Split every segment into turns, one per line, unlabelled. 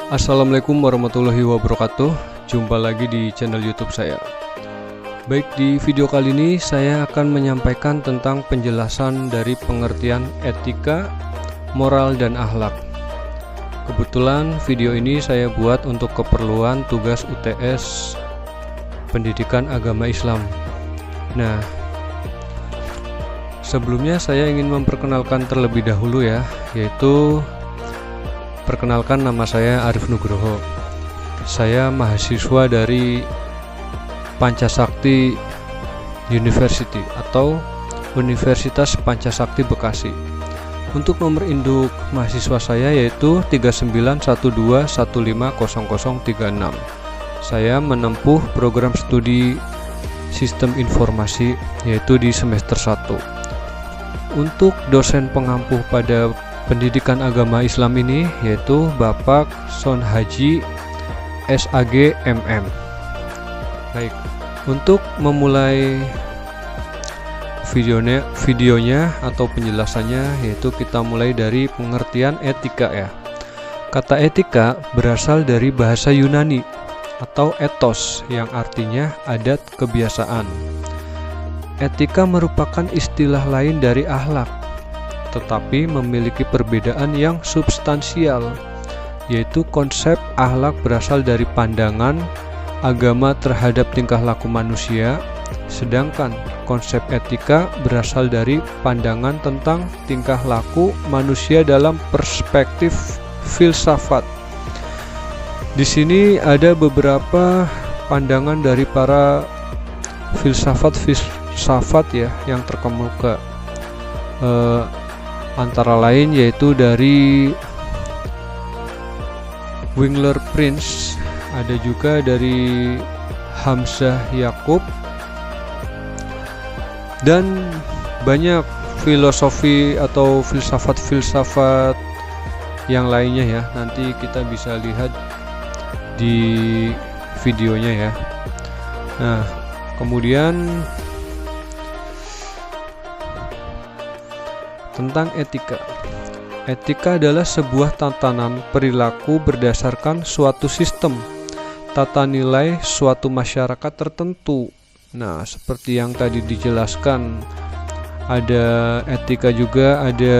Assalamualaikum warahmatullahi wabarakatuh. Jumpa lagi di channel YouTube saya. Baik, di video kali ini saya akan menyampaikan tentang penjelasan dari pengertian etika, moral, dan akhlak. Kebetulan video ini saya buat untuk keperluan tugas UTS Pendidikan Agama Islam. Nah, sebelumnya saya ingin memperkenalkan terlebih dahulu ya, yaitu perkenalkan, nama saya Arif Nugroho. Saya mahasiswa dari Pancasakti University atau Universitas Pancasakti Bekasi. Untuk nomor induk mahasiswa saya yaitu 3912150036. Saya menempuh program studi Sistem Informasi yaitu di semester 1. Untuk dosen pengampu pada pendidikan agama Islam ini yaitu Bapak Son Haji SAG MM. Baik, untuk memulai videonya atau penjelasannya, yaitu kita mulai dari pengertian etika ya. Kata etika berasal dari bahasa Yunani atau ethos yang artinya adat kebiasaan. Etika merupakan istilah lain dari akhlak, tetapi memiliki perbedaan yang substansial, yaitu konsep akhlak berasal dari pandangan agama terhadap tingkah laku manusia, sedangkan konsep etika berasal dari pandangan tentang tingkah laku manusia dalam perspektif filsafat. Di sini ada beberapa pandangan dari para filsafat ya yang terkemuka. Antara lain yaitu dari Wingler Prince, ada juga dari Hamzah Yakub, dan banyak filosofi atau filsafat yang lainnya ya. Nanti kita bisa lihat di videonya ya. Nah, kemudian tentang etika. Etika adalah sebuah tatanan perilaku berdasarkan suatu sistem tata nilai suatu masyarakat tertentu. Nah, seperti yang tadi dijelaskan, ada etika juga, ada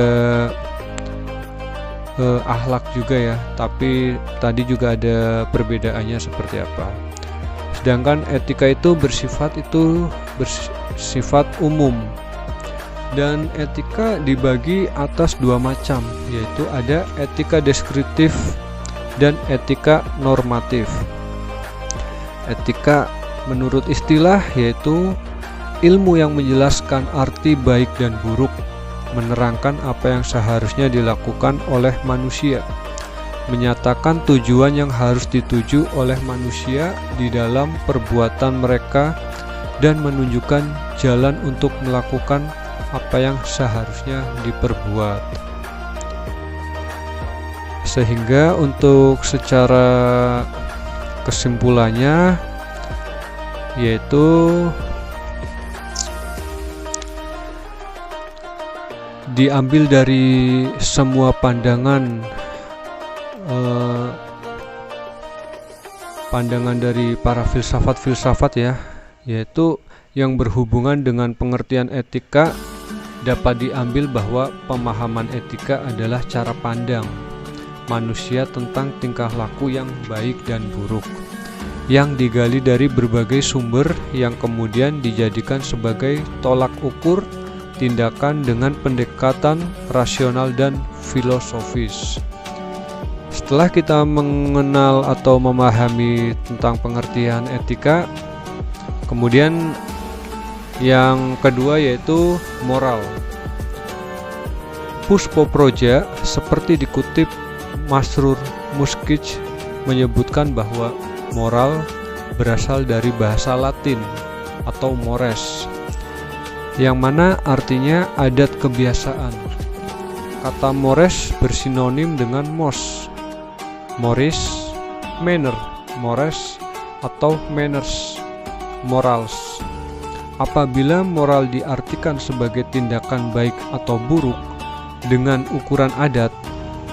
akhlak juga ya, tapi tadi juga ada perbedaannya seperti apa. Sedangkan etika itu bersifat umum. Dan etika dibagi atas dua macam, yaitu ada etika deskriptif dan etika normatif. Etika menurut istilah yaitu ilmu yang menjelaskan arti baik dan buruk, menerangkan apa yang seharusnya dilakukan oleh manusia, menyatakan tujuan yang harus dituju oleh manusia di dalam perbuatan mereka, dan menunjukkan jalan untuk melakukan apa yang seharusnya diperbuat. Sehingga untuk secara kesimpulannya yaitu diambil dari semua pandangan dari para filsafat ya, yaitu yang berhubungan dengan pengertian etika, dapat diambil bahwa pemahaman etika adalah cara pandang manusia tentang tingkah laku yang baik dan buruk, yang digali dari berbagai sumber yang kemudian dijadikan sebagai tolak ukur tindakan dengan pendekatan rasional dan filosofis. Setelah kita mengenal atau memahami tentang pengertian etika, kemudian yang kedua yaitu moral. Puspo Proja seperti dikutip Masrur Muskic menyebutkan bahwa moral berasal dari bahasa Latin atau mores, yang mana artinya adat kebiasaan. Kata mores bersinonim dengan mos, moris, manner, mores, atau manners, morals. Apabila moral diartikan sebagai tindakan baik atau buruk dengan ukuran adat,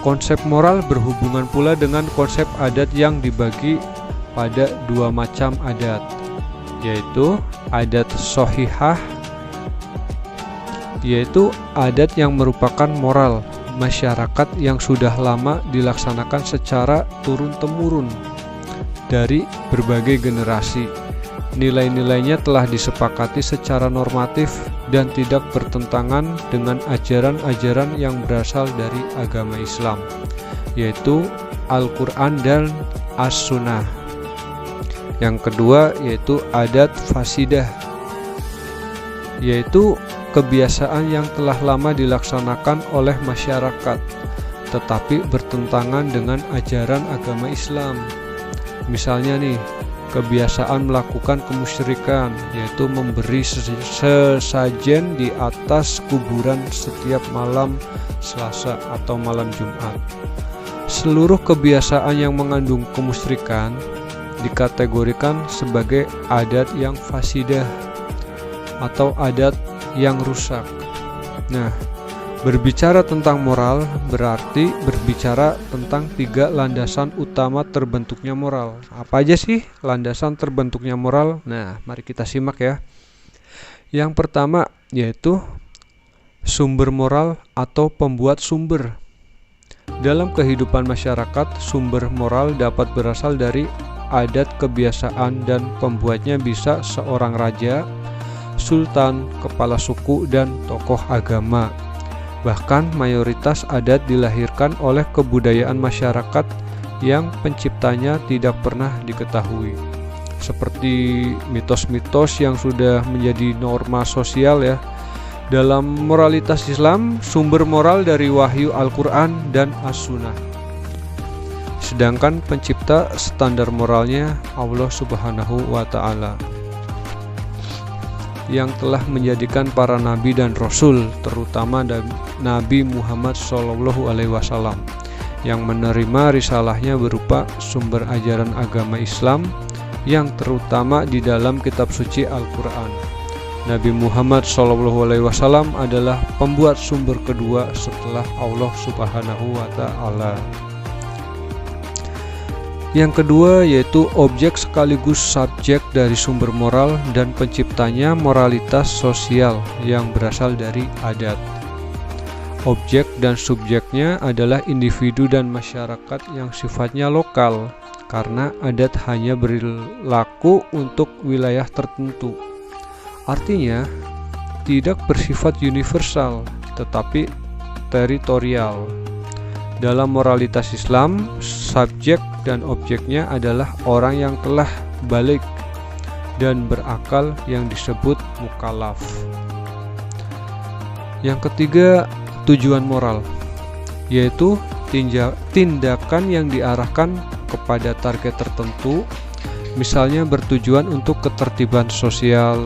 Konsep moral berhubungan pula dengan konsep adat yang dibagi pada dua macam adat, yaitu adat shohihah, yaitu adat yang merupakan moral masyarakat yang sudah lama dilaksanakan secara turun-temurun dari berbagai generasi. Nilai-nilainya telah disepakati secara normatif dan tidak bertentangan dengan ajaran-ajaran yang berasal dari agama Islam, yaitu Al-Quran dan As-Sunnah. Yang kedua yaitu adat fasidah, yaitu kebiasaan yang telah lama dilaksanakan oleh masyarakat tetapi bertentangan dengan ajaran agama Islam. Misalnya nih, kebiasaan melakukan kemusyrikan, yaitu memberi sesajen di atas kuburan setiap malam Selasa atau malam Jumat. Seluruh kebiasaan yang mengandung kemusyrikan dikategorikan sebagai adat yang fasidah atau adat yang rusak. Nah, berbicara tentang moral berarti berbicara tentang 3 landasan utama terbentuknya moral. Apa aja sih landasan terbentuknya moral? Nah, mari kita simak ya. Yang pertama yaitu sumber moral atau pembuat sumber. Dalam kehidupan masyarakat, sumber moral dapat berasal dari adat, kebiasaan, dan pembuatnya bisa seorang raja, sultan, kepala suku, dan tokoh agama. Bahkan mayoritas adat dilahirkan oleh kebudayaan masyarakat yang penciptanya tidak pernah diketahui. Seperti mitos-mitos yang sudah menjadi norma sosial ya. Dalam moralitas Islam, sumber moral dari wahyu Al-Quran dan As-Sunnah. Sedangkan pencipta standar moralnya Allah Subhanahu wa Ta'ala, yang telah menjadikan para nabi dan rasul, terutama Nabi Muhammad SAW, yang menerima risalahnya berupa sumber ajaran agama Islam yang terutama di dalam kitab suci Al-Quran. Nabi Muhammad SAW adalah pembuat sumber kedua setelah Allah Subhanahu wa Ta'ala. Yang kedua yaitu objek sekaligus subjek dari sumber moral dan penciptanya moralitas sosial yang berasal dari adat. Objek dan subjeknya adalah individu dan masyarakat yang sifatnya lokal, karena adat hanya berlaku untuk wilayah tertentu. Artinya tidak bersifat universal tetapi teritorial. Dalam moralitas Islam, subjek dan objeknya adalah orang yang telah balik dan berakal yang disebut mukallaf. Yang ketiga, tujuan moral, yaitu tindakan yang diarahkan kepada target tertentu, misalnya bertujuan untuk ketertiban sosial,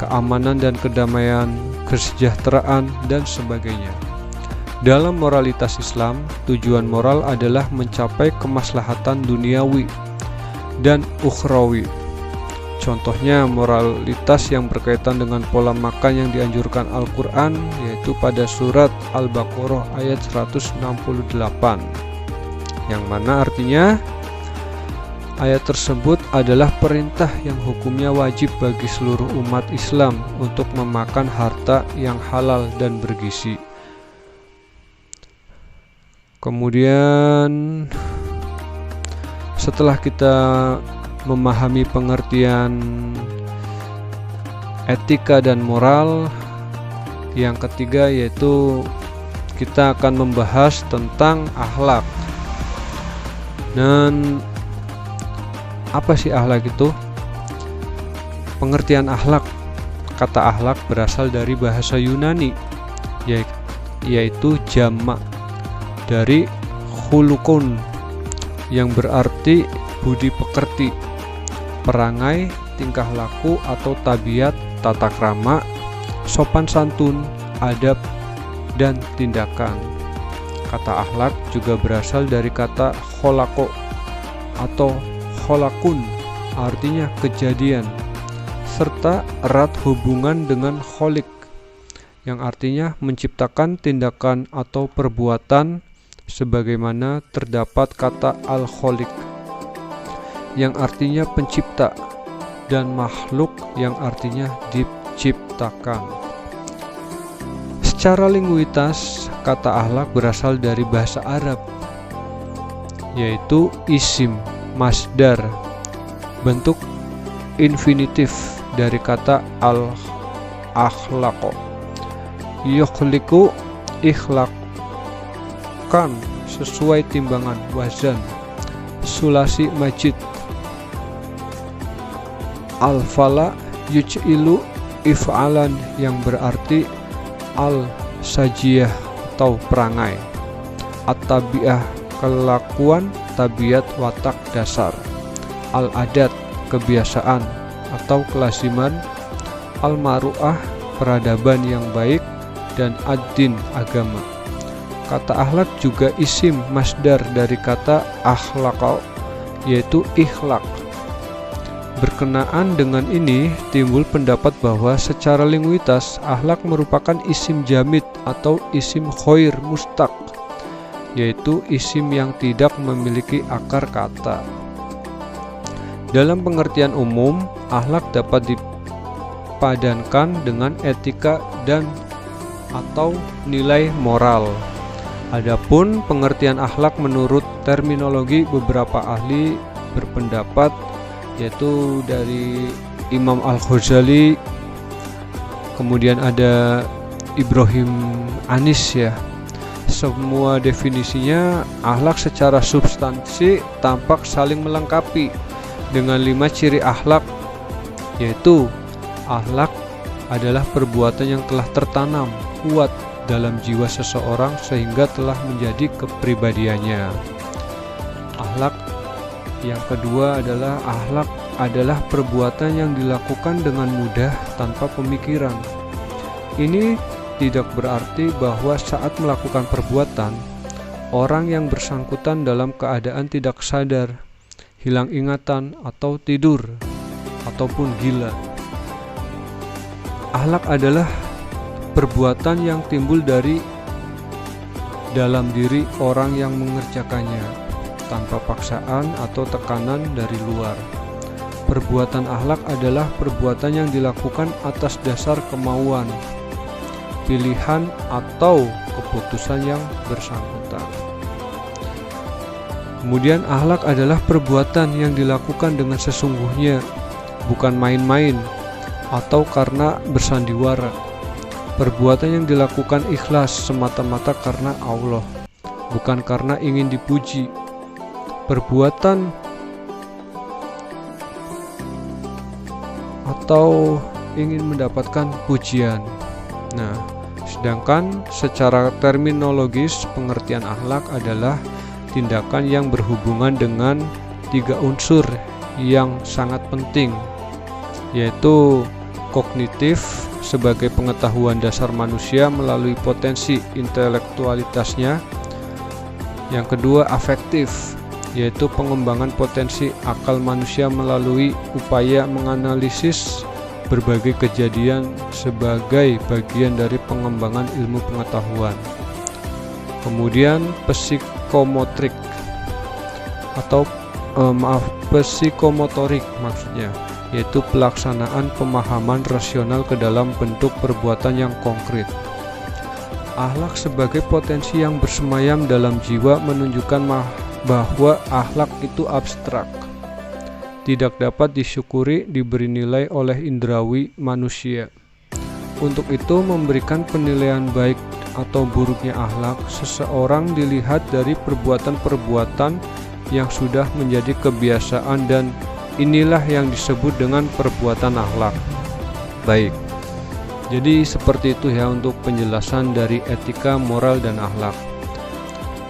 keamanan dan kedamaian, kesejahteraan, dan sebagainya. Dalam moralitas Islam, tujuan moral adalah mencapai kemaslahatan duniawi dan ukhrawi. Contohnya moralitas yang berkaitan dengan pola makan yang dianjurkan Al-Quran, yaitu pada surat Al-Baqarah ayat 168, yang mana artinya ayat tersebut adalah perintah yang hukumnya wajib bagi seluruh umat Islam untuk memakan harta yang halal dan bergizi. Kemudian setelah kita memahami pengertian etika dan moral, yang ketiga yaitu kita akan membahas tentang akhlak. Dan apa sih akhlak itu? Pengertian akhlak, kata akhlak berasal dari bahasa Yunani, yaitu jamak dari khulukun, yang berarti budi pekerti, perangai, tingkah laku atau tabiat, tata krama, sopan santun, adab, dan tindakan. Kata akhlak juga berasal dari kata kholako atau kholakun, artinya kejadian, serta erat hubungan dengan kholik, yang artinya menciptakan tindakan atau perbuatan sebagaimana terdapat kata al-khaliq yang artinya pencipta dan makhluk yang artinya diciptakan. Secara linguitas, kata akhlak berasal dari bahasa Arab, yaitu isim masdar bentuk infinitif dari kata al-akhlaq, yukhliqu ikhlaqan sesuai timbangan wazan sulasi majid, al-fala yuj'ilu if'alan yang berarti al-sajiyah atau perangai, at-tabi'ah kelakuan, tabiat watak dasar, al-adat kebiasaan atau kelasiman, al-maru'ah peradaban yang baik, dan ad-din agama. Kata akhlak juga isim masdar dari kata akhlaq, yaitu ikhlaq. Berkenaan dengan ini timbul pendapat bahwa secara linguitas akhlak merupakan isim jamid atau isim khoir mustaq, yaitu isim yang tidak memiliki akar kata. Dalam pengertian umum, akhlak dapat dipadankan dengan etika dan atau nilai moral. Adapun pengertian akhlak menurut terminologi beberapa ahli berpendapat, yaitu dari Imam Al-Ghazali, kemudian ada Ibrahim Anis ya. Semua definisinya akhlak secara substansi tampak saling melengkapi dengan 5 ciri akhlak, yaitu akhlak adalah perbuatan yang telah tertanam kuat dalam jiwa seseorang sehingga telah menjadi kepribadiannya. Akhlak yang kedua adalah akhlak adalah perbuatan yang dilakukan dengan mudah tanpa pemikiran. Ini tidak berarti bahwa saat melakukan perbuatan, orang yang bersangkutan dalam keadaan tidak sadar, hilang ingatan, atau tidur, ataupun gila. Akhlak adalah perbuatan yang timbul dari dalam diri orang yang mengerjakannya, tanpa paksaan atau tekanan dari luar. Perbuatan akhlak adalah perbuatan yang dilakukan atas dasar kemauan, pilihan, atau keputusan yang bersangkutan. Kemudian akhlak adalah perbuatan yang dilakukan dengan sesungguhnya, bukan main-main atau karena bersandiwara. Perbuatan yang dilakukan ikhlas semata-mata karena Allah, bukan karena ingin dipuji. Perbuatan atau ingin mendapatkan pujian. Nah, sedangkan secara terminologis pengertian akhlak adalah tindakan yang berhubungan dengan 3 unsur yang sangat penting, yaitu kognitif sebagai pengetahuan dasar manusia melalui potensi intelektualitasnya. Yang kedua, afektif, yaitu pengembangan potensi akal manusia melalui upaya menganalisis berbagai kejadian sebagai bagian dari pengembangan ilmu pengetahuan. Kemudian psikomotorik atau psikomotorik maksudnya, yaitu pelaksanaan pemahaman rasional ke dalam bentuk perbuatan yang konkret. Akhlak sebagai potensi yang bersemayam dalam jiwa menunjukkan bahwa akhlak itu abstrak, tidak dapat disyukuri, diberi nilai oleh indrawi manusia. Untuk itu, memberikan penilaian baik atau buruknya akhlak seseorang dilihat dari perbuatan-perbuatan yang sudah menjadi kebiasaan, dan inilah yang disebut dengan perbuatan akhlak baik. Jadi seperti itu ya untuk penjelasan dari etika, moral, dan akhlak.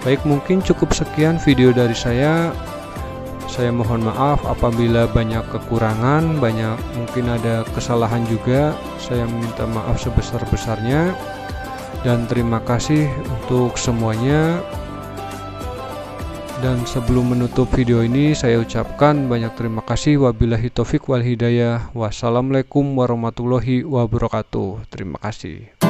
Baik, mungkin cukup sekian video dari saya. Saya mohon maaf apabila banyak kekurangan, mungkin ada kesalahan juga. Saya minta maaf sebesar-besarnya, dan terima kasih untuk semuanya. Dan sebelum menutup video ini, saya ucapkan banyak terima kasih. Wabillahi taufik wal hidayah. Wassalamualaikum warahmatullahi wabarakatuh. Terima kasih.